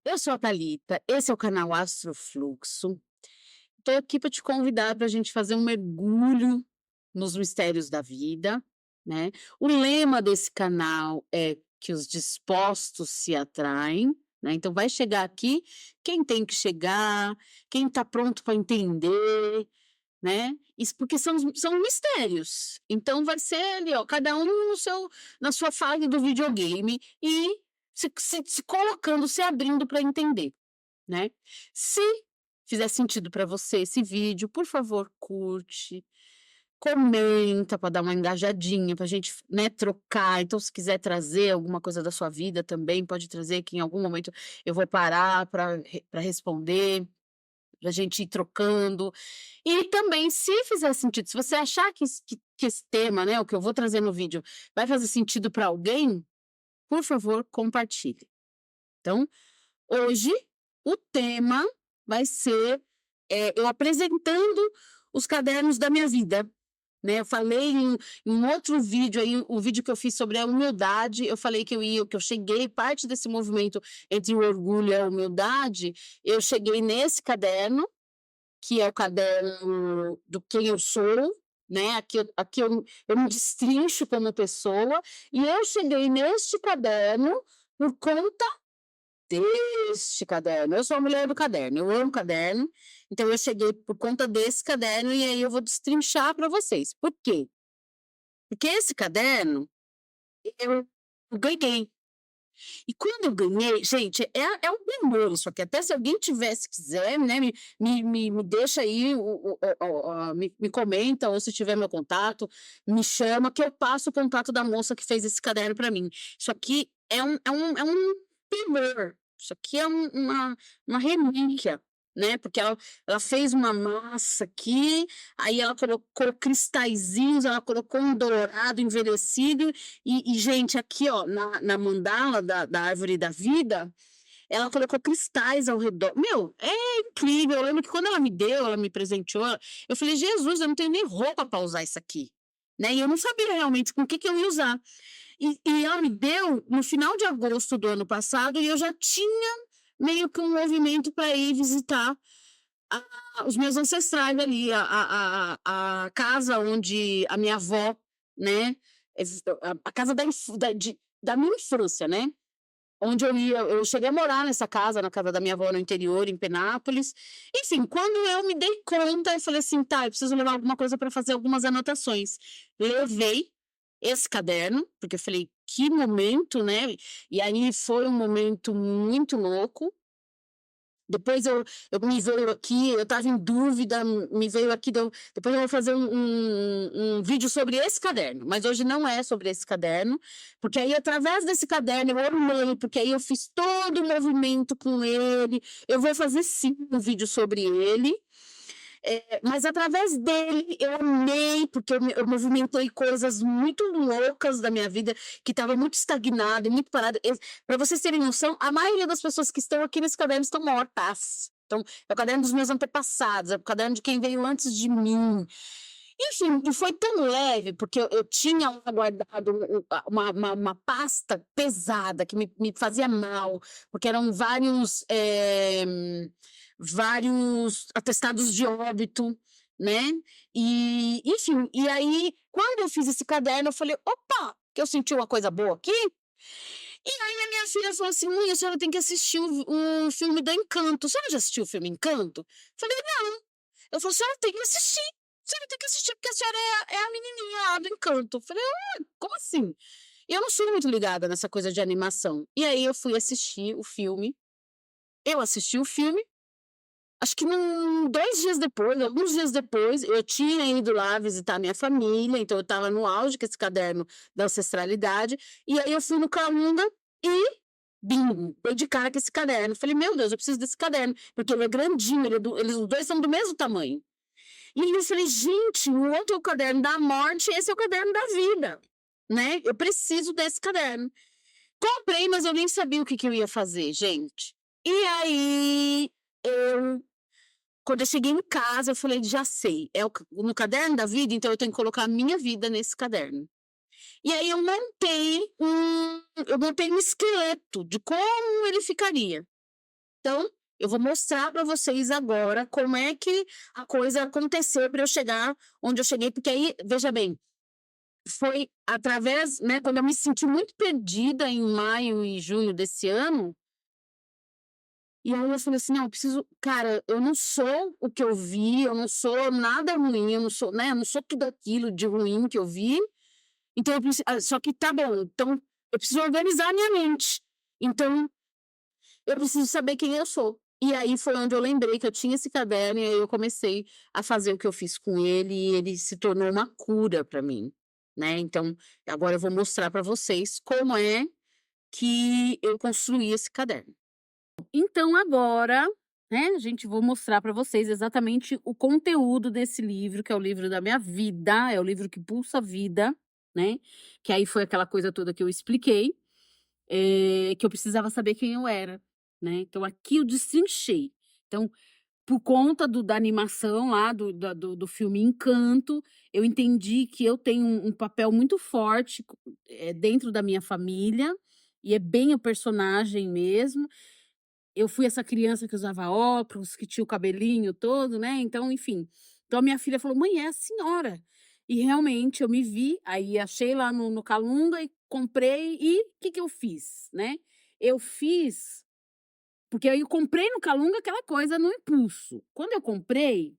Eu sou a Thalita, esse é o canal Astrofluxo. Estou aqui para te convidar para a gente fazer um mergulho nos mistérios da vida, né. O lema desse canal é que os dispostos se atraem, né, então vai chegar aqui quem tem que chegar, quem está pronto para entender, né, isso porque são mistérios, então vai ser ali, ó, cada um no seu na sua fase do videogame e se colocando, se abrindo para entender, né. Se fizer sentido para você esse vídeo, por favor, curte, comenta para dar uma engajadinha, para a gente, né, trocar. Então, se quiser trazer alguma coisa da sua vida também, pode trazer, que em algum momento eu vou parar para responder, pra gente ir trocando. E também, se fizer sentido, se você achar que esse tema, né, o que eu vou trazer no vídeo, vai fazer sentido para alguém, por favor, compartilhe. Então, hoje o tema vai ser, eu apresentando os cadernos da minha vida, né. Eu falei em um outro vídeo aí, o vídeo que eu fiz sobre a humildade, eu falei que eu cheguei parte desse movimento entre o orgulho e a humildade, eu cheguei nesse caderno, que é o caderno do quem eu sou, né, aqui eu me destrincho como pessoa, e eu cheguei neste caderno por conta deste caderno. Eu sou a mulher do caderno, eu amo caderno, então eu cheguei por conta desse caderno e aí eu vou destrinchar para vocês. Por quê? Porque esse caderno eu ganhei. E quando eu ganhei, gente, é um primor isso aqui, até se alguém tivesse quiser, né, me deixa aí me comenta, ou se tiver meu contato, me chama que eu passo o contato da moça que fez esse caderno para mim. Isso aqui é um primor, isso aqui é uma relíquia, né, porque ela fez uma massa aqui, aí ela colocou cristalzinhos, ela colocou um dourado envelhecido, gente, aqui ó, na mandala da árvore da vida, ela colocou cristais ao redor. Meu, é incrível. Eu lembro que quando ela me deu, ela me presenteou, eu falei: "Jesus, eu não tenho nem roupa para usar isso aqui", né, e eu não sabia realmente com o que que eu ia usar. E ela me deu no final de agosto do ano passado e eu já tinha meio que um movimento para ir visitar os meus ancestrais ali, a casa onde a minha avó, né, a casa da minha infância, né, onde eu cheguei a morar nessa casa, na casa da minha avó no interior, em Penápolis. Enfim, quando eu me dei conta, eu falei assim: "Tá, eu preciso levar alguma coisa para fazer algumas anotações". Levei esse caderno, porque eu falei: "Que momento", né, e aí foi um momento muito louco. Depois eu me veio aqui, eu estava em dúvida, me veio aqui, depois eu vou fazer um vídeo sobre esse caderno, mas hoje não é sobre esse caderno, porque aí através desse caderno eu amei, porque aí eu fiz todo o movimento com ele, eu vou fazer sim um vídeo sobre ele, mas através dele eu amei, porque eu movimentei coisas muito loucas da minha vida, que estava muito estagnada e muito parada. Para vocês terem noção, a maioria das pessoas que estão aqui nesse caderno estão mortas. Então, é o caderno dos meus antepassados, é o caderno de quem veio antes de mim. Enfim, e foi tão leve, porque eu tinha lá guardado uma pasta pesada que me fazia mal, porque eram vários atestados de óbito, né, enfim, e aí quando eu fiz esse caderno eu falei: "Opa, que eu senti uma coisa boa aqui", e aí a minha filha falou assim: "Mãe, a senhora tem que assistir o filme da Encanto, a senhora já assistiu o filme Encanto?" Falei: "Não". Ela falou: "A senhora tem que assistir, a senhora tem que assistir porque a senhora é a menininha lá do Encanto". Eu falei: "Ah, como assim?". E eu não sou muito ligada nessa coisa de animação. E aí eu fui assistir o filme, eu assisti o filme. Acho que 2 dias depois, alguns dias depois, eu tinha ido lá visitar minha família, então eu estava no auge com esse caderno da ancestralidade, e aí eu fui no Calunga e bingo, dei de cara com esse caderno. Falei: "Meu Deus, eu preciso desse caderno", porque ele é grandinho, eles os 2 são do mesmo tamanho. E aí eu falei: "Gente, o outro é o caderno da morte, esse é o caderno da vida, né, eu preciso desse caderno". Comprei, mas eu nem sabia o que que eu ia fazer, gente. E aí, eu quando eu cheguei em casa, eu falei: "Já sei, é no caderno da vida, então eu tenho que colocar a minha vida nesse caderno". E aí eu montei um esqueleto de como ele ficaria. Então, eu vou mostrar para vocês agora como é que a coisa aconteceu para eu chegar onde eu cheguei, porque aí, veja bem, foi através, né, quando eu me senti muito perdida em maio e junho desse ano, e aí eu falei assim: "Não, eu preciso cara, eu não sou o que eu vi, eu não sou nada ruim, eu não sou, né, eu não sou tudo aquilo de ruim que eu vi, então só que tá bom, então eu preciso organizar a minha mente, então eu preciso saber quem eu sou". E aí foi onde eu lembrei que eu tinha esse caderno, e aí eu comecei a fazer o que eu fiz com ele, e ele se tornou uma cura para mim, né. Então, agora eu vou mostrar para vocês como é que eu construí esse caderno. Então agora, né, gente, vou mostrar para vocês exatamente o conteúdo desse livro, que é o livro da minha vida, é o livro que pulsa a vida, né, que aí foi aquela coisa toda que eu expliquei, que eu precisava saber quem eu era, né. Então aqui eu destrinchei. Então, por conta da animação lá do filme Encanto, eu entendi que eu tenho um papel muito forte dentro da minha família, e é bem o personagem mesmo. Eu fui essa criança que usava óculos, que tinha o cabelinho todo, né, então enfim. Então a minha filha falou: "Mãe, é a senhora". E realmente eu me vi, aí achei lá no Calunga e comprei, e o que que eu fiz, né. Eu fiz porque aí eu comprei no Calunga aquela coisa no impulso. Quando eu comprei,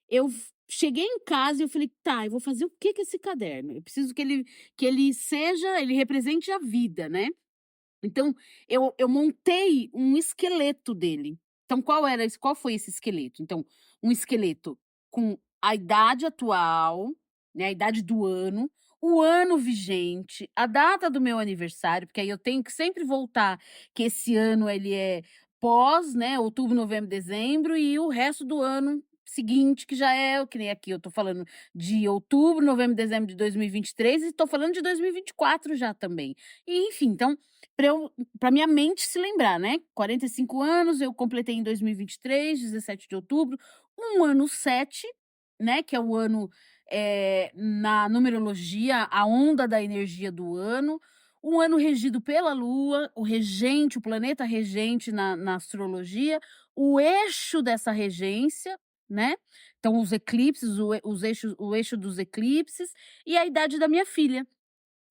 eu cheguei em casa e eu falei: "Tá, eu vou fazer o que com esse caderno? Eu preciso ele represente a vida, né". Então, eu montei um esqueleto dele. Então qual foi esse esqueleto? Então, um esqueleto com a idade atual, né, a idade do ano, o ano vigente, a data do meu aniversário, porque aí eu tenho que sempre voltar que esse ano ele é pós, né, outubro, novembro, dezembro, e o resto do ano seguinte, que já é o que nem aqui eu tô falando de outubro, novembro, dezembro de 2023, e tô falando de 2024 já também. E enfim, então para minha mente se lembrar, né, 45 anos, eu completei em 2023, 17 de outubro, um ano 7, né, que é o ano, na numerologia, a onda da energia do ano, um ano regido pela Lua, o regente, o planeta regente na astrologia, o eixo dessa regência, né, então os eclipses, o eixo dos eclipses e a idade da minha filha.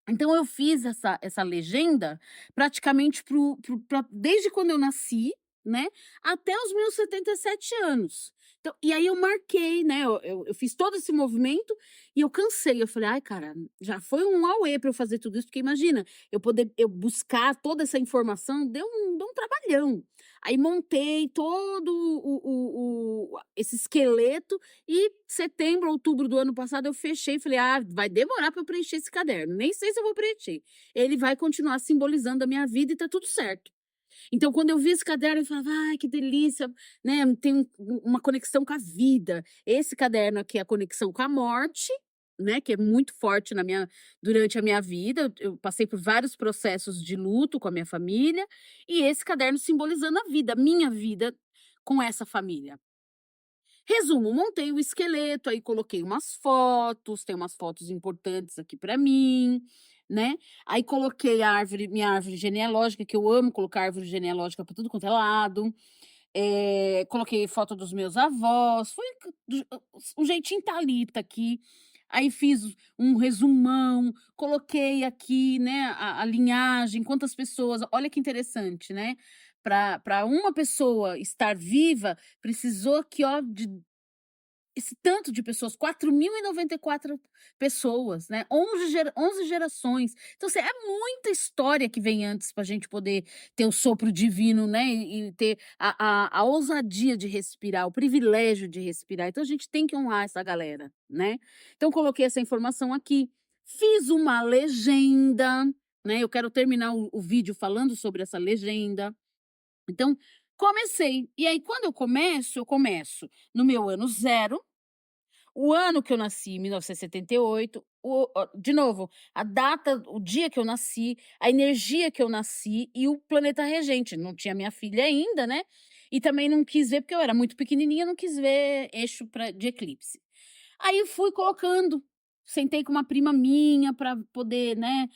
Então eu fiz essa legenda praticamente pra desde quando eu nasci, né, até os meus 77 anos. Então e aí eu marquei, né, eu fiz todo esse movimento e eu cansei, eu falei: "Ai cara, já foi um auê para eu fazer tudo isso", porque imagina, eu buscar toda essa informação deu um trabalhão. Aí montei todo esse esqueleto e setembro, outubro do ano passado eu fechei e falei: "Ah, vai demorar para eu preencher esse caderno, nem sei se eu vou preencher. Ele vai continuar simbolizando a minha vida e tá tudo certo". Então quando eu vi esse caderno eu falava: "Ai, que delícia", né, tem uma conexão com a vida. Esse caderno aqui é a conexão com a morte, né, que é muito forte durante a minha vida. Eu passei por vários processos de luto com a minha família, e esse caderno simbolizando a minha vida com essa família. Resumo, montei o esqueleto, aí coloquei umas fotos, tem umas fotos importantes aqui para mim, né. Aí coloquei minha árvore genealógica, que eu amo colocar árvore genealógica para tudo quanto é lado. Coloquei foto dos meus avós, foi um jeitinho Thalita aqui. Aí fiz um resumão, coloquei aqui, né, a linhagem, quantas pessoas, olha que interessante, né. Para uma pessoa estar viva, precisou que, ó, de esse tanto de pessoas, 4.094 pessoas, né, 11 gerações. Então, assim, é muita história que vem antes para a gente poder ter o sopro divino, né, e ter a ousadia de respirar, o privilégio de respirar. Então a gente tem que honrar essa galera, né. Então coloquei essa informação aqui, fiz uma legenda, né, eu quero terminar o vídeo falando sobre essa legenda. Então, comecei. E aí quando eu começo no meu ano zero, o ano que eu nasci, 1978, de novo, a data, o dia que eu nasci, a energia que eu nasci e o planeta regente. Não tinha minha filha ainda, né, e também não quis ver, porque eu era muito pequenininha, não quis ver eixo de eclipse. Aí eu fui colocando, sentei com uma prima minha para poder, né,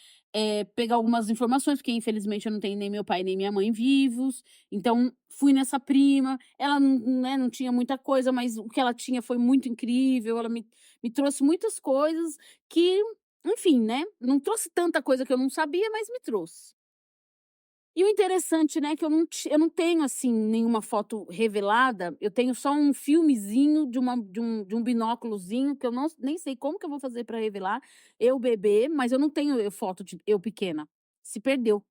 pegar algumas informações, porque infelizmente eu não tenho nem meu pai nem minha mãe vivos, então fui nessa prima, ela não tinha muita coisa, mas o que ela tinha foi muito incrível, ela me trouxe muitas coisas que, enfim, né, não trouxe tanta coisa que eu não sabia, mas me trouxe. E o interessante, né, que eu não tenho, assim, nenhuma foto revelada, eu tenho só um filmezinho de um binóculozinho que eu não nem sei como que eu vou fazer para revelar, eu bebê, mas eu não tenho foto de eu pequena, se perdeu.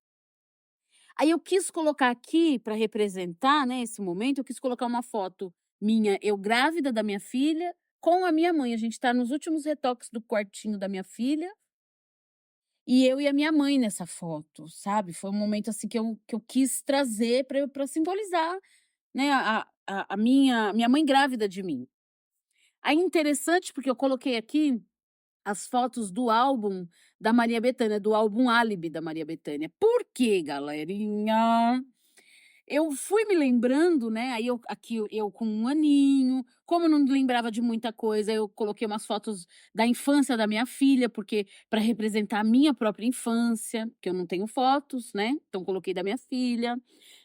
Aí eu quis colocar aqui para representar, né, esse momento, eu quis colocar uma foto minha, eu grávida da minha filha, com a minha mãe, a gente está nos últimos retoques do quartinho da minha filha, e eu e a minha mãe nessa foto, sabe. Foi um momento, assim, que eu quis trazer para simbolizar, né, a minha mãe grávida de mim. Aí interessante, porque eu coloquei aqui as fotos do álbum da Maria Bethânia, do álbum Álibi da Maria Bethânia. Por quê, galerinha? Eu fui me lembrando, né, aí eu aqui eu com 1 aninho, como eu não lembrava de muita coisa, eu coloquei umas fotos da infância da minha filha, porque para representar a minha própria infância, que eu não tenho fotos, né, então coloquei da minha filha.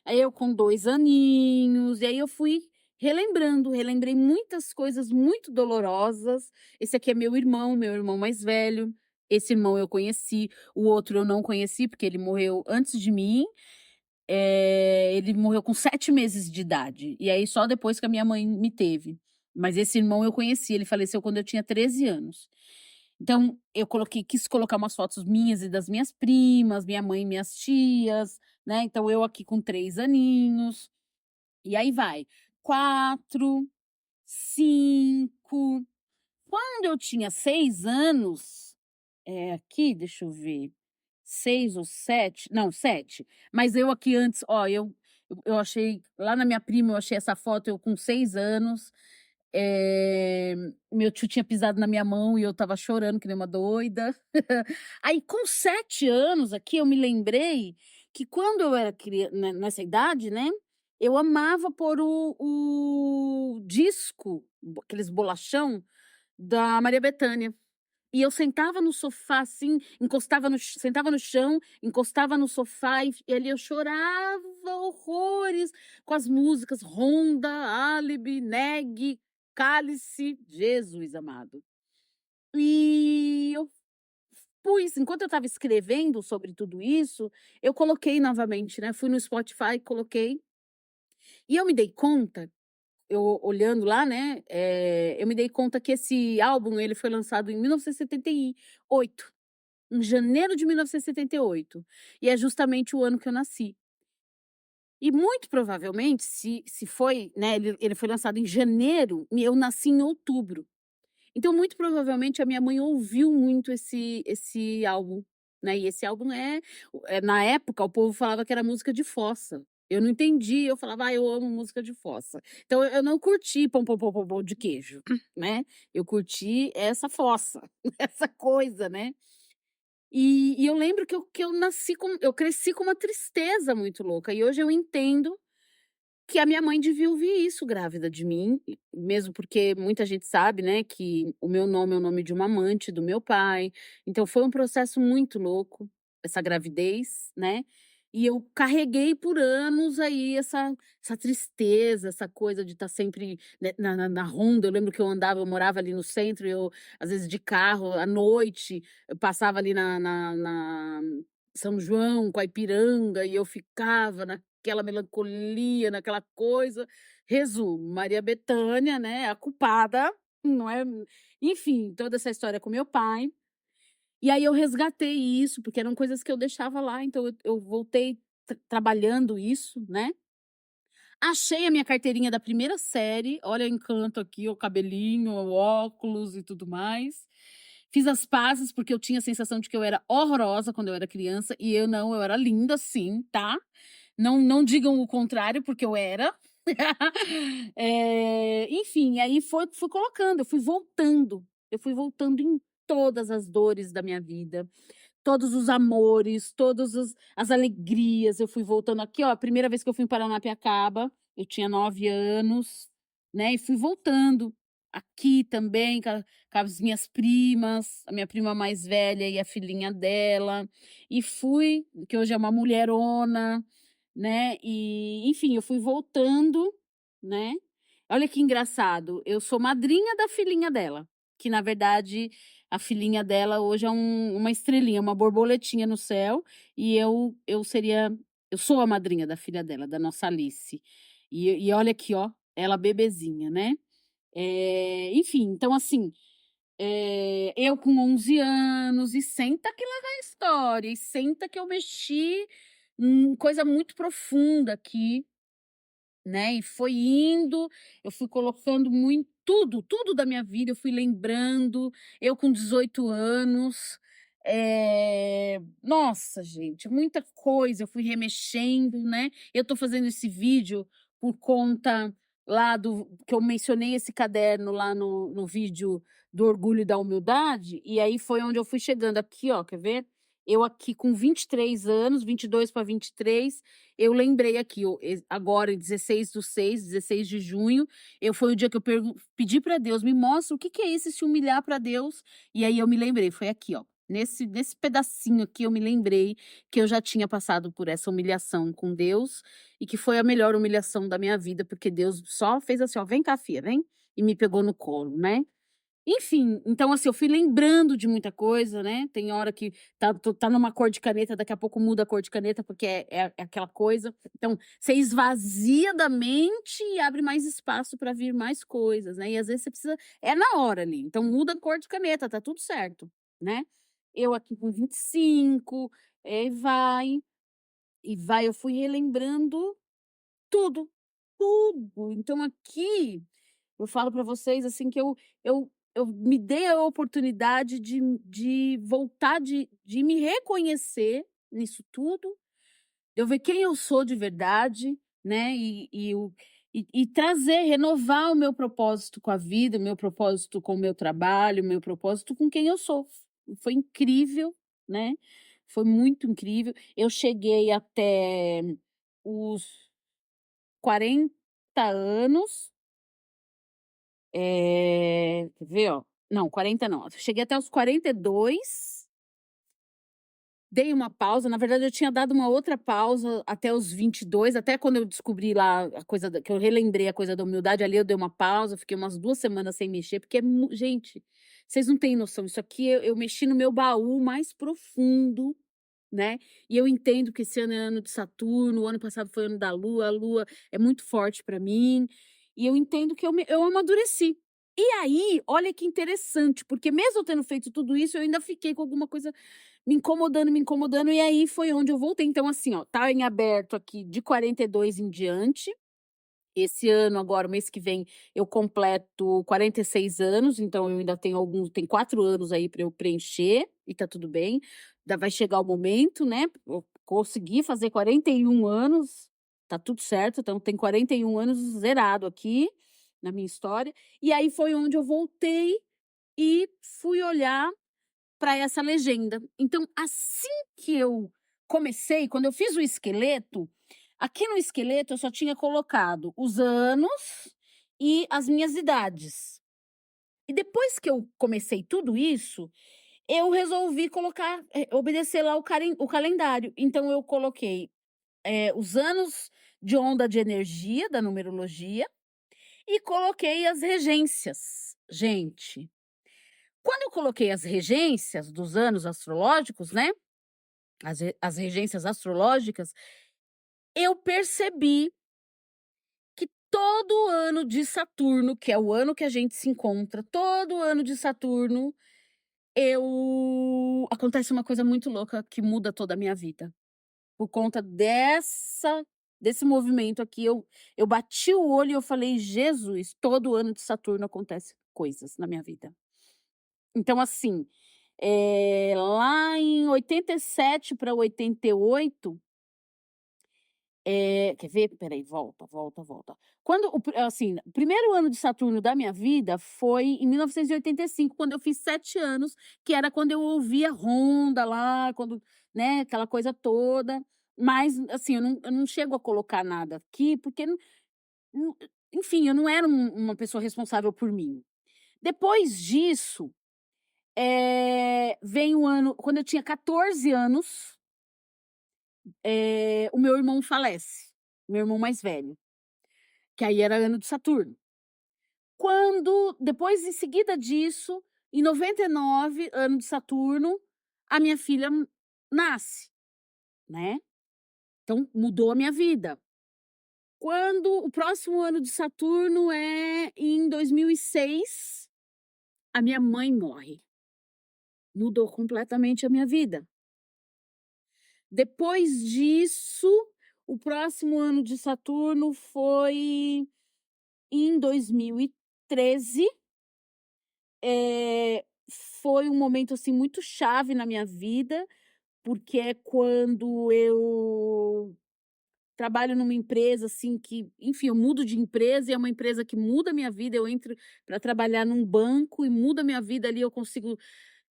Aí eu com 2 aninhos, e aí eu fui relembrando, relembrei muitas coisas muito dolorosas. Esse aqui é meu irmão mais velho, esse irmão eu conheci, o outro eu não conheci, porque ele morreu antes de mim, ele morreu com 7 meses de idade, e aí só depois que a minha mãe me teve. Mas esse irmão eu conheci, ele faleceu quando eu tinha 13 anos. Então eu quis colocar umas fotos minhas e das minhas primas, minha mãe e minhas tias, né, então eu aqui com 3 aninhos, e aí vai, 4, 5. Quando eu tinha 6 anos, aqui deixa eu ver, 6 ou 7, não, 7. Mas eu aqui antes, ó, eu achei lá na minha prima, eu achei essa foto eu com 6 anos, eh, meu tio tinha pisado na minha mão e eu estava chorando que nem uma doida. Aí com 7 anos aqui eu me lembrei que quando eu era nessa idade, né, eu amava pôr o disco, aqueles bolachão da Maria Bethânia. E eu sentava no sofá, assim, sentava no chão, encostava no sofá e ali eu chorava horrores com as músicas Ronda, Álibi, Neg, Cálice, Jesus amado. E eu enquanto eu estava escrevendo sobre tudo isso, eu coloquei novamente, né, fui no Spotify, coloquei, e eu me dei conta, eu olhando lá, né, eu me dei conta que esse álbum ele foi lançado em 1978. Em janeiro de 1978, e é justamente o ano que eu nasci. E muito provavelmente se foi, né, ele foi lançado em janeiro e eu nasci em outubro. Então muito provavelmente a minha mãe ouviu muito esse álbum, né, e esse álbum na época o povo falava que era música de fossa. Eu não entendi, eu falava: "Ah, eu amo música de fossa". Então eu não curti pom pom pom pom pom de queijo, né, eu curti essa fossa, essa coisa, né. E eu lembro que eu cresci com uma tristeza muito louca, e hoje eu entendo que a minha mãe devia ouvir isso grávida de mim, mesmo porque muita gente sabe, né, que o meu nome é o nome de uma amante do meu pai, então foi um processo muito louco, essa gravidez, né, e eu carreguei por anos aí essa tristeza, essa coisa de estar sempre, né, na ronda. Eu lembro que eu morava ali no centro, eu às vezes de carro, à noite, eu passava ali na São João com a Ipiranga e eu ficava naquela melancolia, naquela coisa. Resumo, Maria Bethânia, né, a culpada, não é, enfim, toda essa história com meu pai. E aí eu resgatei isso, porque eram coisas que eu deixava lá, então eu voltei trabalhando isso, né. Achei a minha carteirinha da primeira série, olha o encanto aqui, o cabelinho, o óculos e tudo mais. Fiz as pazes, porque eu tinha a sensação de que eu era horrorosa quando eu era criança, e eu não, eu era linda sim, tá. Não digam o contrário, porque eu era. Enfim, aí fui colocando, eu fui voltando em todas as dores da minha vida, todos os amores, todas as alegrias, eu fui voltando aqui, ó, a primeira vez que eu fui em Paranapiacaba, eu tinha 9 anos, né, e fui voltando. aqui também com as minhas primas, a minha prima mais velha e a filhinha dela, e fui que hoje é uma mulherona, né, e enfim, eu fui voltando, né. Olha que engraçado, eu sou madrinha da filhinha dela, que na verdade a filhinha dela hoje é uma estrelinha, uma borboletinha no céu, e eu sou a madrinha da filha dela, da nossa Alice. E olha aqui, ó, ela bebezinha, né. Enfim, então assim, eu com 11 anos, e senta que lá vai a história, e senta que eu mexi em coisa muito profunda aqui, né, e foi indo, eu fui colocando tudo da minha vida, eu fui lembrando, eu com 18 anos, nossa gente, muita coisa, eu fui remexendo, né. Eu tô fazendo esse vídeo por conta lá do que eu mencionei esse caderno lá no vídeo do orgulho e da humildade, e aí foi onde eu fui chegando aqui, ó, quer ver? Eu aqui com 23 anos, 22 para 23, eu lembrei aqui, agora em 16/6, 16 de junho, foi o dia que eu pedi para Deus: "Me mostra o que que é esse se humilhar para Deus", e aí eu me lembrei, foi aqui ó, nesse pedacinho aqui eu me lembrei que eu já tinha passado por essa humilhação com Deus, e que foi a melhor humilhação da minha vida, porque Deus só fez assim ó: "Vem cá filha, vem", e me pegou no colo, né. Enfim, então assim, eu fui lembrando de muita coisa, né, tem hora que tá numa cor de caneta, daqui a pouco muda a cor de caneta, porque é aquela coisa. Então, você esvazia da mente e abre mais espaço para vir mais coisas, né, e às vezes você precisa na hora ali, então muda a cor de caneta, tá tudo certo, né. Eu aqui com 25, e vai, eu fui relembrando tudo, tudo. Então aqui eu falo para vocês, assim, que eu me dei a oportunidade de voltar, de me reconhecer nisso tudo, de eu ver quem eu sou de verdade, né, e trazer, renovar o meu propósito com a vida, o meu propósito com o meu trabalho, o meu propósito com quem eu sou. Foi incrível, né, foi muito incrível. Eu cheguei até os 40 anos. Quer ver, ó, não, 40 não, cheguei até os 42, dei uma pausa, na verdade eu tinha dado uma outra pausa até os 22, até quando eu descobri lá a coisa da que eu relembrei a coisa da humildade, ali eu dei uma pausa, fiquei umas 2 semanas sem mexer, porque gente, vocês não têm noção, isso aqui eu mexi no meu baú mais profundo, né, e eu entendo que esse ano é ano de Saturno, o ano passado foi ano da Lua, a Lua é muito forte para mim, e eu entendo que eu amadureci. E aí, olha que interessante, porque mesmo eu tendo feito tudo isso, eu ainda fiquei com alguma coisa me incomodando, e aí foi onde eu voltei. Então assim, ó, tá em aberto aqui de 42 em diante. Esse ano agora, o mês que vem, eu completo 46 anos, então eu ainda tenho tem 4 anos aí para eu preencher, e tá tudo bem. Ainda vai chegar o momento, né, eu consegui fazer 41 anos, tá tudo certo, então tem 41 anos zerado aqui, na minha história. E aí foi onde eu voltei e fui olhar para essa legenda. Então, assim que eu comecei, quando eu fiz o esqueleto, aqui no esqueleto eu só tinha colocado os anos e as minhas idades. E depois que eu comecei tudo isso, eu resolvi colocar, obedecer lá o calendário. Então eu coloquei, os anos de onda de energia da numerologia e coloquei as regências. Gente, quando eu coloquei as regências dos anos astrológicos, né, as regências astrológicas, eu percebi que todo ano de Saturno, que é o ano que a gente se encontra, todo ano de Saturno, eu acontece uma coisa muito louca que muda toda a minha vida. Por conta desse movimento aqui, eu bati o olho e eu falei: "Jesus, todo ano de Saturno acontece coisas na minha vida". Então assim, lá em 87 para 88, quer ver? Espera aí, volta, volta, volta. Quando assim, o primeiro ano de Saturno da minha vida foi em 1985, quando eu fiz 7 anos, que era quando eu ouvia Honda lá, quando, né, aquela coisa toda. Mas, assim, eu não chego a colocar nada aqui, porque não enfim, eu não era uma pessoa responsável por mim. Depois disso, vem o ano quando eu tinha 14 anos, o meu irmão falece, meu irmão mais velho, que aí era ano de Saturno. Quando depois em seguida disso, em 99, ano de Saturno, a minha filha nasce, né. Então mudou a minha vida. Quando o próximo ano de Saturno é em 2006, a minha mãe morre. Mudou completamente a minha vida. Depois disso, o próximo ano de Saturno foi em 2013. Foi um momento, assim, muito chave na minha vida, porque é quando eu trabalho numa empresa, assim, que enfim, eu mudo de empresa e é uma empresa que muda a minha vida, eu entro para trabalhar num banco e muda a minha vida ali, eu consigo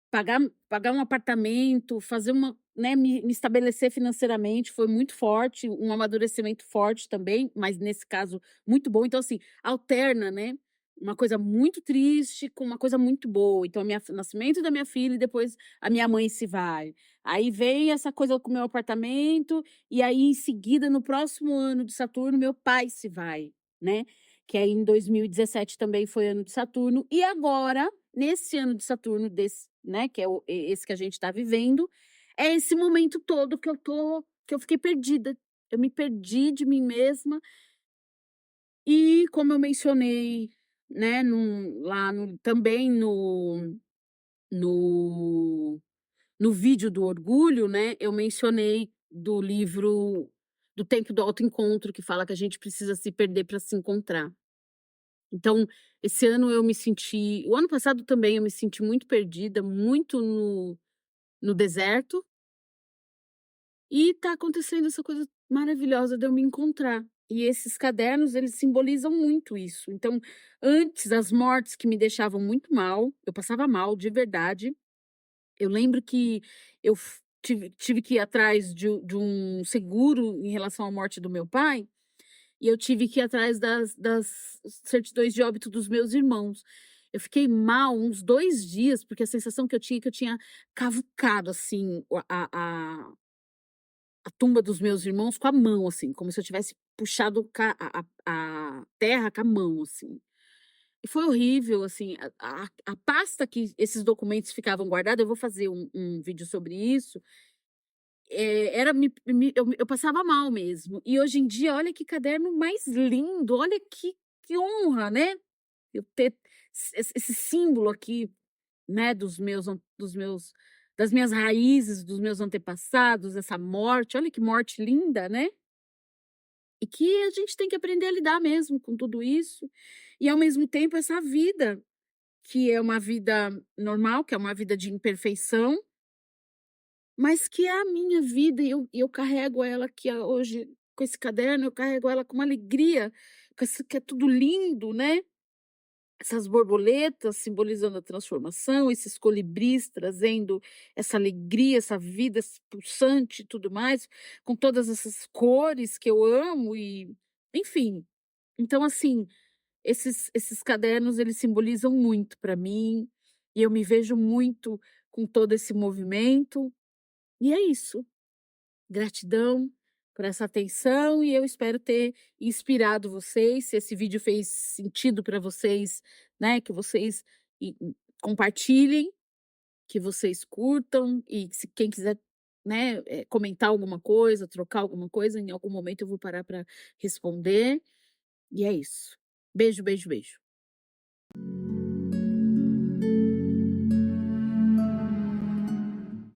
Pagar pagar um apartamento, fazer uma né, me estabelecer financeiramente, foi muito forte, um amadurecimento forte também, mas nesse caso muito bom. Então assim, alterna, né, uma coisa muito triste com uma coisa muito boa. Então a minha o nascimento da minha filha e depois a minha mãe se vai. Aí vem essa coisa com o meu apartamento, e aí em seguida no próximo ano de Saturno meu pai se vai, né, que aí em 2017 também foi ano de Saturno. E agora, nesse ano de Saturno desse né, que é esse que a gente está vivendo, é esse momento todo que eu fiquei perdida. Eu me perdi de mim mesma e como eu mencionei, né, lá no também no no vídeo do orgulho, né, eu mencionei do livro do Tempo do Autoencontro, que fala que a gente precisa se perder para se encontrar. Então, esse ano eu me senti o ano passado também eu me senti muito perdida, muito no deserto, e tá acontecendo essa coisa maravilhosa de eu me encontrar. E esses cadernos, eles simbolizam muito isso. Então, antes, as mortes que me deixavam muito mal, eu passava mal de verdade. Eu lembro que eu tive que ir atrás de um seguro em relação à morte do meu pai, e eu tive que ir atrás das certidões de óbito dos meus irmãos. Eu fiquei mal uns 2 dias, porque a sensação que eu tinha é que eu tinha cavucado, assim, a tumba dos meus irmãos com a mão, assim, como se eu tivesse puxado a terra com a mão, assim. E foi horrível, assim, a pasta que esses documentos ficavam guardados, eu vou fazer um vídeo sobre isso, era eu passava mal mesmo. E hoje em dia, olha que caderno mais lindo, olha que honra, né, eu ter esse símbolo aqui, né, dos meus das minhas raízes, dos meus antepassados, essa morte, olha que morte linda, né. E que a gente tem que aprender a lidar mesmo com tudo isso, e ao mesmo tempo essa vida, que é uma vida normal, que é uma vida de imperfeição, mas que é a minha vida e eu carrego ela aqui hoje com esse caderno, eu carrego ela com uma alegria, com esse que é tudo lindo, né. Essas borboletas simbolizando a transformação, esses colibris trazendo essa alegria, essa vida pulsante e tudo mais, com todas essas cores que eu amo e enfim. Então assim, esses cadernos eles simbolizam muito para mim, e eu me vejo muito com todo esse movimento, e é isso. Gratidão por essa atenção e eu espero ter inspirado vocês. Se esse vídeo fez sentido para vocês, né, que vocês compartilhem, que vocês curtam e se quem quiser, né, comentar alguma coisa, trocar alguma coisa, em algum momento eu vou parar para responder. E é isso. Beijo, beijo, beijo.